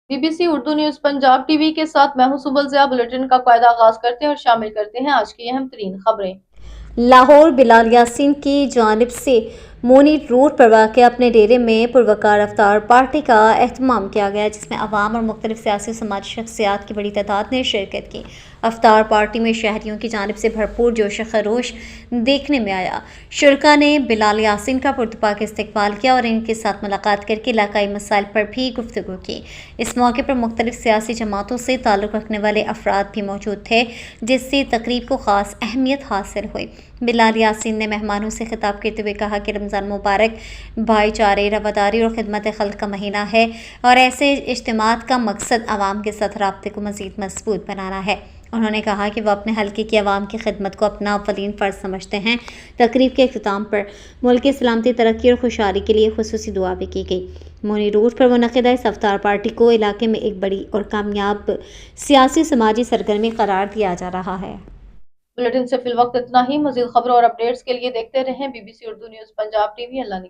BBC Urdu news Punjab TV के साथ मैं हूं सुबल ज़िया। बुलेटिन का कायदा आगाज करते हैं और शामिल करते हैं आज की अहम तरीन खबरें। लाहौर बिलाल यासीन की जानिब से मोनी रोड पर वाक़ अपने डेरे में पुरवकार अफ्तार पार्टी का एहतमाम किया गया, जिसमें अवाम और मुख्तलिफ सियासी समाजी शख्सियात की बड़ी तादाद ने शिरकत की। अफ्तार पार्टी में शहरियों की जानिब से भरपूर जोश खरोश देखने में आया। शुरका ने बिलाल यासीन का पुरतपाक इस्तकबाल किया और इनके साथ मुलाकात करके इलाकाई मसाइल पर भी गुफ्तगू की। इस मौके पर मुख्तलिफ सियासी जमातों से ताल्लुक़ रखने वाले अफराद भी मौजूद थे, जिससे तकरीब को ख़ास अहमियत हासिल हुई। बिलाल यासीन ने मेहमानों से खिताब करते हुए कहा कि रमज़ान मुबारक भाईचारे, रवादारी और खिदमत खल्क का महीना है और ऐसे इज्तिमात का मकसद आवाम के साथ राब्ते को मज़ीद मजबूत बनाना है। उन्होंने कहा कि वह अपने हल्के की आवाम की खिदमत को अपना अव्वलीन फ़र्ज समझते हैं। तकरीब के अख्ताम पर मुल्क की सलामती, तरक्की और खुशहाली के लिए खुसूसी दुआ भी की गई। मोनी रोड पर मुनक़िदा इस अफ्तार पार्टी को इलाके में एक बड़ी और कामयाब सियासी समाजी सरगर्मी करार दिया जा रहा है। बुलेटिन से फिलवक्त इतना ही। मज़ीद खबरों और अपडेट्स के लिए देखते रहें BBC Urdu news Punjab TV. Allah ने